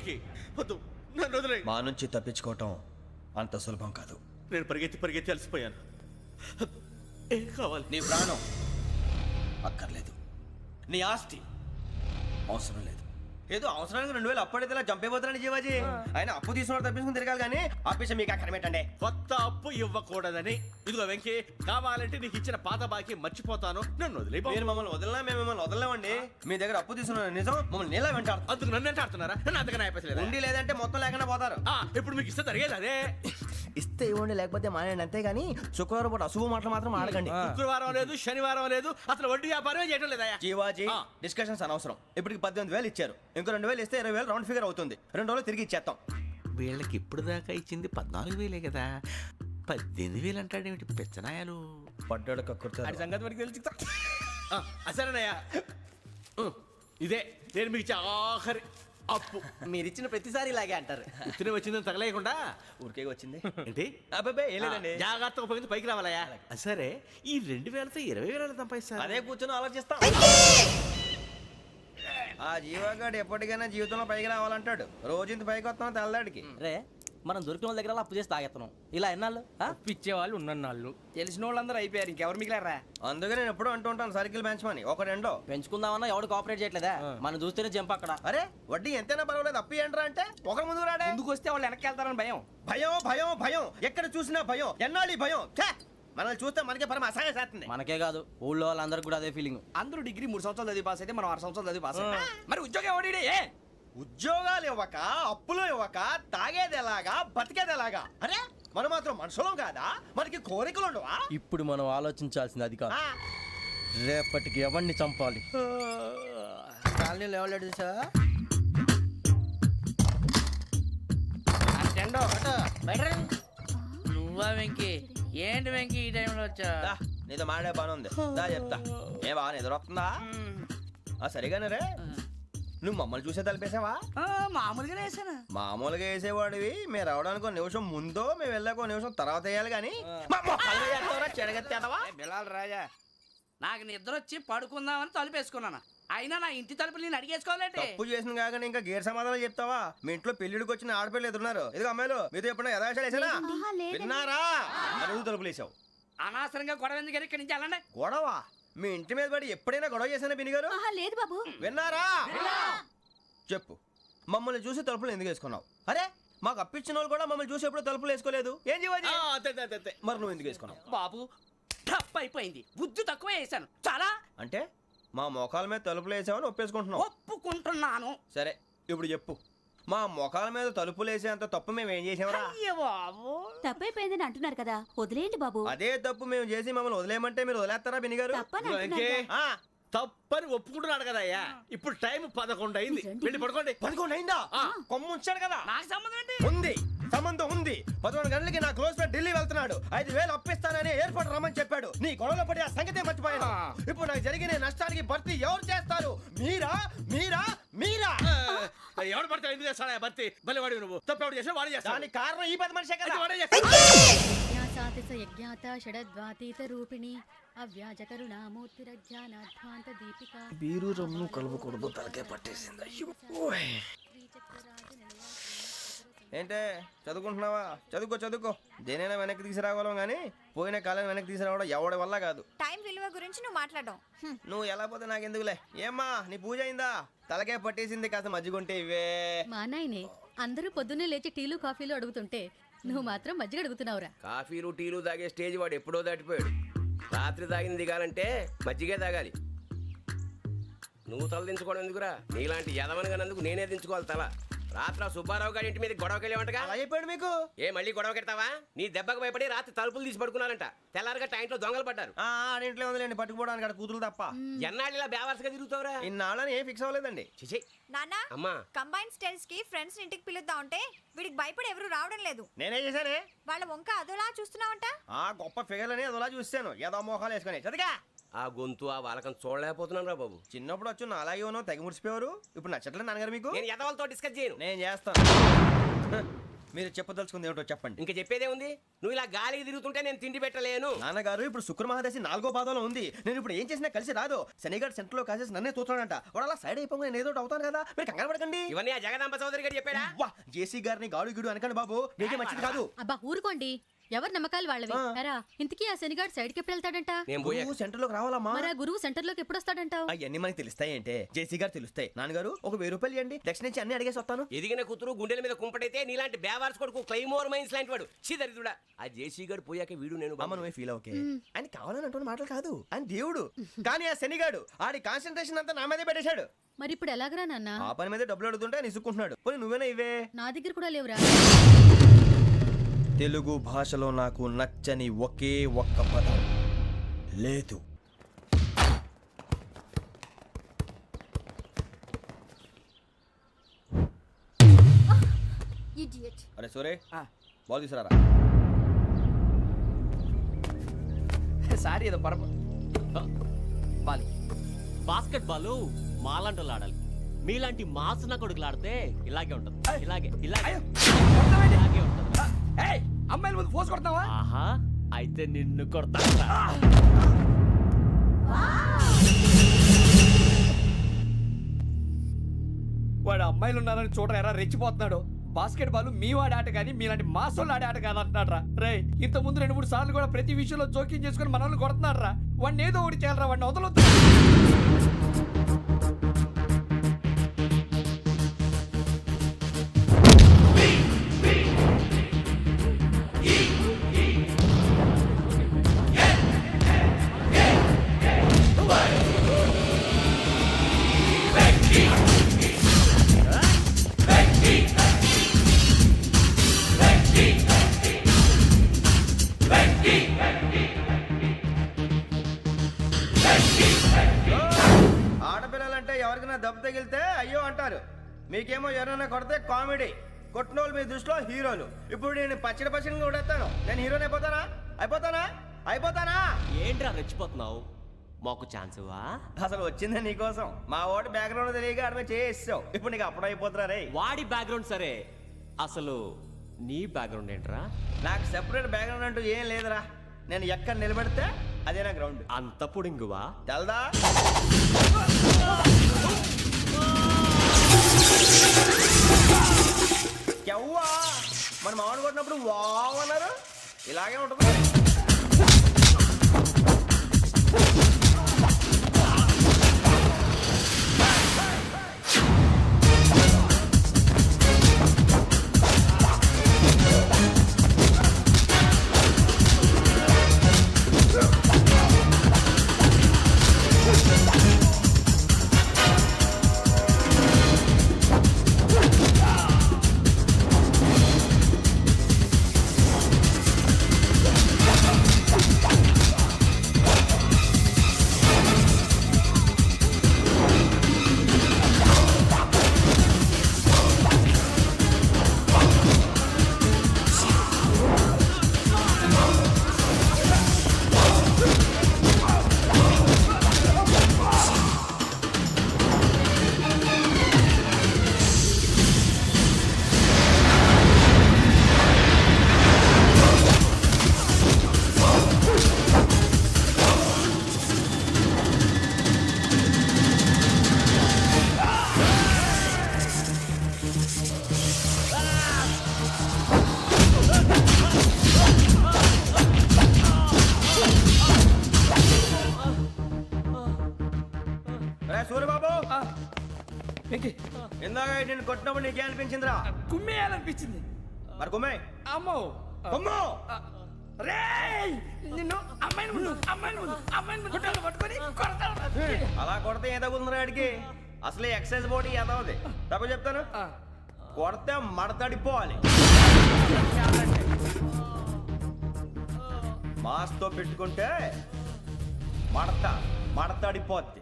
లోపలికి వద్దు, నన్ను వదిలే. మా నుంచి తప్పించుకోవటం అంత సులభం కాదు. నేను పరిగెత్తి అలసిపోయాను. ఏం కావాలి? నీ ప్రాణం అక్కర్లేదు, నీ ఆస్తి అవసరం లేదు. ఏదో అవసరానికి 2000 అప్పుడైతే ఇలా చంపేపోతారని జీవాజీ. ఆయన అప్పు తీసుకున్న తప్పించుకుని తిరగాలి కానీ ఆపేసి మీకు అక్కడ పెట్టండి. కొత్త అప్పు ఇవ్వకూడదని. ఇదిగో వెంకీ, కావాలంటే నీకు ఇచ్చిన పాత బాకీ మర్చిపోతాను, నన్ను వదిలే. మీరు మమ్మల్ని వదలనా? మేము మిమ్మల్ని వదలలేమండి. మీ దగ్గర అప్పు తీసుకున్న నిజం మమ్మల్ని నీలా వెంటాడు. అందుకు నన్ను ఎంత ఆడుతున్నారా? నన్ను అంతగా నాయపసలేదు. ఉండి లేదంటే మొత్తం లేకుండా పోతారు. ఇప్పుడు మీకు ఇస్తే జరిగేది అదే. ఇస్తే ఇవ్వండి, లేకపోతే మానేయండి, అంతేగాని శుక్రవారం పూట అశుభ మాటలు మాత్రం ఆడకండి. శుక్రవారం లేదు, శనివారం లేదు, అసలు వడ్డీ వ్యాపారమే చేయడం లేదా? జీవాజీ, డిస్కషన్స్ అనవసరం. ఇప్పటికి 18,000 ఇచ్చారు, ఇంకో 2,000 ఇస్తే 20,000 రౌండ్ ఫిగర్ అవుతుంది. 2 రోజులు తిరిగి ఇచ్చేస్తాం. వీళ్ళకి ఇప్పుడు దాకా ఇచ్చింది 14,000 కదా, 18,000 అంటాడేమిటి పెచ్చనాయాలు? పడ్డాడు కక్కుర్తాడు. సంగతి వరకు తెలిసి అసలేనయ్యా, ఇదే నేను మీకు ఇచ్చే ఆఖరి అప్పు. మీరు ఇచ్చిన ప్రతిసారి ఇలాగే అంటారు. ఇతనే వచ్చిందని తగలేయకుండా ఊరికే వచ్చింది ఏంటి? అబ్బాయి ఏం లేదండి. జాగ్రత్తగా ఉపయోగించి పైకి రావాలయా. సరే, ఈ 2,000తో 20,000 సంపాదిస్తారు. అదే కూర్చొని ఆలోచిస్తాం. ఆ జీవగాడు ఎప్పటికైనా జీవితంలో పైకి రావాలంటాడు. రోజు ఇంత పైకి వస్తాం తెల్లడికి. రే, మనం దొరికిన వాళ్ళ దగ్గర అప్పు చేసి తాగెత్తనం. ఇలా ఎన్నాళ్ళు ఇచ్చేవాళ్ళు ఉన్నన్నాళ్ళు తెలిసిన వాళ్ళందరూ అయిపోయారు, ఇంకెవరు మిగిలారా? అందుకే నేను ఎప్పుడు అంటూ ఉంటాను సర్కిల్ బెంచ్ మని ఒక రెండో పెంచుకుందామన్నా ఎవడు కోఆపరేట్ చేయట్లేదా? మనం చూస్తేనే జంప్ అక్కడ. అరే వడ్డీ ఎంతైనా పర్వాలేదు, అప్పు ఏంట్రా అంటే ఒక ముందు రాడే. ముందుకు వస్తే వాళ్ళు వెనక్కి వెళ్తారని భయం. భయం భయం భయం, ఎక్కడ చూసినా భయం. ఎన్నాళ్ళు భయం? మనల్ని చూస్తే మనకే పరమ అసహాయం చేస్తుంది. మనకే కాదు, ఊళ్ళో వాళ్ళందరికీ కూడా అదే ఫీలింగ్. అందరూ డిగ్రీ 3 సంవత్సరాలు చదివి పాస్ అయితే మనం 6 సంవత్సరాలు చదివి పాస్ అయ్యాం. మరి ఉద్యోగం ఎవడి? ఉద్యోగాలు ఇవ్వక, అప్పులు ఇవ్వక, తాగేది ఎలాగా, బతికేది ఎలాగా? అరే మనం మాత్రం మనుషులం కాదా? మనకి కోరికలు ఉండవా? ఇప్పుడు మనం ఆలోచించాల్సింది అది కాదు, రేపటికి ఎవరిని చంపాలి. కాలనీలో ఎవరు సార్? నువ్వా వెంకీ? ఏంటి వెంకీ ఈ టైంలో వచ్చా? నీతో మాడే పని ఉంది, దా చెప్తా. ఏ బాగా నిద్రొస్తుందా? సరిగానే రే, నువ్వు మమ్మల్ని చూసే తలిపేసావా? మామూలుగానే వేసాను. మామూలుగా వేసేవాడివి. మేము రావడానికి 1 నిమిషం ముందో, మేము వెళ్ళాక 1 నిమిషం తర్వాత వేయాలి కానీ బిలాల్ రాజా, నాకు నిద్ర వచ్చి పడుకుందామని తలుపేసుకున్నాను. అయినా నా ఇంటి తలుపులు నేను అడిగేసుకోవాలంటే తప్పు చేసిన కాక ఇంకా గేర్ సమాధానం చెప్తావా? మీ ఇంట్లో పెళ్లిడికి వచ్చిన ఆడపిల్లలు ఎదురున్నారు. ఇదిగో అమ్మాయిలు, మీతో ఎప్పుడైనా యథాశాలు వేసానా? విన్నారా? అడుగు తలుపులు వేసావు. అనవసరంగా గొడవ ఎందుకు? ఇక్కడి నుంచి వెళ్ళండి. గొడవ? మీ ఇంటి మీద పడి ఎప్పుడైనా గొడవ చేశానా బిని గారు? లేదు బాబు. విన్నారా? చెప్పు, మమ్మల్ని చూసి తలుపులు ఎందుకు వేసుకున్నావు? అరే మాకు అప్పించిన వాళ్ళు కూడా మమ్మల్ని చూసి ఎప్పుడు తలుపులు వేసుకోలేదు. ఏం జీవాజీ? మరి నువ్వు ఎందుకు వేసుకున్నావు? బాబు టప్ అయిపోయింది, బుద్ధి తక్కువ వేసాను చాలా. అంటే మా మోకాల మీద తలుపులు వేసామని ఒప్పేసుకుంటున్నావు? ఒప్పుకుంటున్నాను. సరే ఇప్పుడు చెప్పు, మా మొఖాల మీద తలుపులు వేసేంత తప్పు మేము ఏం చేసామరా? తప్పైపోయిందని అంటున్నారు కదా, వదిలేయండి బాబు. అదే తప్పు మేము చేసి మమ్మల్ని వదిలేయమంటే మీరు వదిలేస్తారా బినిగారు? తప్పని ఒప్పుకుంటున్నాడు కదా అయ్యా. ఇప్పుడు టైం 11 అయింది, వెళ్ళి పడుకోండి. 11 అయిందా? కొమ్ము ఉంచాడు కదా. నాకు సంబంధం ఏంటి? ఉంది, సంబంధం ఉంది. 11 గంటలకి నా క్లోజ్ ఫ్రెండ్ ఢిల్లీ వెళ్తున్నాడు. 5,000 అప్పిస్తానని ఎయిర్పోర్ట్ రమ్మని చెప్పాడు. నీ గొడవలో పడి ఆ సంగతే మర్చిపోయాను. ఇప్పుడు నాకు జరిగిన నష్టానికి భర్తీ ఎవరు చేస్తారు? మీరా మీరా మీరా? ఎవడు పడతావు? ఎందుకు చేస్తాడా భర్తీ? మళ్ళీ వాడి నువ్వు తప్పు ఎవడు చేసావు? వాడే చేస్తాడు. దానికి కారణం ఈ 10 మనిషే కదా. బీరు రమ్ము కలుపుకూడదు, తలకే పట్టేసింది. ఏంటే చదువుకుంటున్నావా? చదువుకో. దేనైనా వెనక్కి తీసుకురావాలం కానీ పోయిన కాలం వెనక్కి తీసుకురావడం ఎవడి వల్ల కాదు. టైం విలువ గురించి నువ్వు మాట్లాడడం. నువ్వు ఎలా పోతే నాకెందుకులే. ఏమ్మా నీ పూజ అయిందా? తలకే పట్టేసింది, కాస్త మజ్జిగుంటే ఇవే. మా నాయనే అందరూ పొద్దున్నే లేచి టీలు కాఫీలు అడుగుతుంటే నువ్వు మాత్రం మజ్జిగ అడుగుతున్నావురా. కాఫీలు టీలు తాగే స్టేజ్ వాడు ఎప్పుడో దాటిపోయాడు. రాత్రి తాగింది దిగాలంటే మజ్జిగే తాగాలి. నువ్వు తల దించుకోవడం ఎందుకురా? నీలాంటి యదవనగానందుకు నేనే దించుకోవాలి తల. రాత్రి సుబ్బారావు గారి ఇంటి మీద గొడవకి వెళ్ళేవంటగా. అలా చెప్పాడు మీకు? ఏ మళ్ళీ గొడవ కెడతావా? నీ దెబ్బకు భయపడి రాత్రి తలుపులు తీసి పడుకున్నారంట. తెల్లారగా టైంట్లో దొంగలు పడ్డారు. ఇంట్లో ఉందిలేండి, పట్టుకుపోవడానికి అక్కడ కూతురు తప్ప. ఎన్నాళ్ళు ఇలా బేవర్స్గా తిరుగుతావురా? ఇన్నాళ్ళని ఏం ఫిక్స్ అవ్వలేదండి. చిచి నాన్నా, అమ్మా, కంబైన్ స్టైల్స్ కి ఫ్రెండ్స్ ఇంటికి పిలుద్దాం అంటే వీడికి భయపడి ఎవరు రావడం లేదు. నేనే చేశానే. వాళ్ళ వంక అదోలా చూస్తున్నావంట. గొప్ప ఫిగర్లని అదోలా చూస్తాను, ఏదో మోహాలు వేసుకొని. చదిగా ఆ గొంతు ఆ వాలకం చూడలేకపోతున్నాను రా బాబు. చిన్నప్పుడు వచ్చి నా అలాగే ఉన్నావు, తెగ ముడిచిపోయారు. ఇప్పుడు నచ్చట్లేదు నాన్నగారు మీకు? నేను యదవలతో డిస్కస్ చేయను. నేను చేస్తాను. మీరు చెప్పదలుచుకుంది ఏమిటో చెప్పండి. ఇంకా చెప్పేదే ఉంది. నువ్వు ఇలా గాలికి తిరుగుతుంటే నేను తిండి పెట్టలేను. నాన్నగారు ఇప్పుడు శుక్ర మహాదశి 4వ పాదంలో ఉంది. నేను ఇప్పుడు ఏం చేసినా కలిసి రాదు. శనిగారు సెంటర్ లో కాసేసి నన్నే చూస్తాడంట. వాడు అలా సైడ్ అయిపోయి నేను ఏదో ఒకటి అవుతాను కదా, మీరు కంగారు పడకండి. ఇవన్నీ ఆ జగదాంబ చౌదరి గారు చెప్పాడా? వా జేసీ గారిని గాడు గిడు అనకండి బాబు, మీకే మంచిది కాదు. అబ్బా ఊరుకోండి, ఎవరి నమ్మకాలు వాళ్ళవి. ఎరా ఇంతకీ ఆ శనిగాడు సైడ్ కి ఎప్పుడు వెళ్తాడంట? నేను పోయా. నువ్వు సెంటర్ లోకి రావాలమ్మా. మరి ఆ గురువు సెంటర్ లోకి ఎప్పుడు వస్తాడంటావు? అవన్నీ మనకి తెలుస్తాయి అంటే జేసీ గారు తెలుస్తాయి. నాన్నగారు ఒక 1000 రూపాయలు ఇవ్వండి, దక్షిణ నుంచి అన్ని అడిగేసి వస్తాను. ఎదిగిన కూతురు గుండెల మీద కుంపటైతే నీలాంటి బేవార్స్ కొడుకు క్లైమోర్ మైన్స్ లాంటి వాడు చీదరిదుడా. ఆ జేసీ గారు పోయాక వీడు నేను అమ్మ నువ్వే ఫీల్ ఓకే. ఆయన కావాలని అంటున్న మాటలు కాదు, ఆయన దేవుడు. కానీ ఆ శనిగాడు ఆడి కాన్సన్ట్రేషన్ అంతా నా మీదే పెట్టేశాడు. మరి ఇప్పుడు ఎలాగరా నాన్న? ఆ పని మీద డబ్బులు అడుగుతుంటే నిసుక్కుంటున్నాడు. పోనీ నువ్వేనా ఇవే? నా దగ్గర కూడా లేవురా. తెలుగు భాషలో నాకు నచ్చని ఒకే ఒక్క పదం లేదు. అరే సూరే, బాల్ తీసుకురారా. సారీ ఏదో బాల్ బాస్కెట్ బాల్ మాలాంటి వాళ్ళు ఆడాలి. మీలాంటి మాసన కొడుకులు ఆడితే ఇలాగే ఉంటుంది. ఇలాగే ఇలాగే ఇలాగే ఉంటుంది. అమ్మాయిల ముందు ఫోర్స్ కొడతావా? ఆహా, అయితే నిన్ను కొడతా. వాడు అమ్మాయిలు ఉన్నారని చూడరా ఎరా రెచ్చిపోతున్నాడు. బాస్కెట్ బాల్ మీ వాడి ఆట కానీ మీలాంటి మాసోళ్ళు ఆడే ఆట కాదు అంటున్నాడు రా. రే ఇంత ముందు 2-3 సార్లు కూడా ప్రతి విషయంలో జోక్యం చేసుకుని మన వాళ్ళు కొడుతున్నాడు రా. వాడిని ఏదో ఒకటి చేయాలరా, వాడిని వదలొద్దు. ఆడపిల్లలంటే ఎవరికైనా దెబ్బ తగిలితే అయ్యో అంటారు. మీకేమో ఎవరైనా కొడితే కామెడీ. కొట్టిన వాళ్ళు మీ దృష్టిలో హీరోలు. ఇప్పుడు నేను పచ్చడి కొడేస్తాను. నేను హీరోని అయిపోతానా? ఏంట్రా రెచ్చిపోతున్నావు? మాకు ఛాన్స్ ఇవ్వా? అసలు వచ్చిందే నీకోసం. మా ఓటు బ్యాక్గ్రౌండ్ తెలియక ఆడమే చేసావు. ఇప్పుడు నీకు అప్పుడు అయిపోతున్నా రే. వాడి బ్యాక్గ్రౌండ్ సరే, అసలు నీ బ్యాక్గ్రౌండ్ ఏంట్రా? నాకు సెపరేట్ బ్యాక్గ్రౌండ్ అంటూ ఏం లేదురా. నేను ఎక్కడ నిలబెడితే అదే నా గ్రౌండ్. అంత పొడింగువా? తెల్దా? ఎవ్వా మన మామిడి కొట్టినప్పుడు వావ్ అన్నారు. ఇలాగే ఉంటుంది. సూర్యబాబు, ఇందాక నేను కొట్టినప్పుడు నీకే అనిపించిందిరా? కుమ్మేయాలనిపించింది. మరి కుమ్మే. అమ్మో కుమ్ము. రేయ్ నిన్ను అమ్మాయిని ముందు పట్టుకొని కొడతాను. అలా కొడితే ఏ తగ్గుతుందిరా ఆడికి? అసలే ఎక్సైజ్ బాడీ ఏదవుది. తప్ప చెప్తాను, కొడితే మడతడిపోవాలి. మాస్తో పెట్టుకుంటే మడతడిపోద్ది.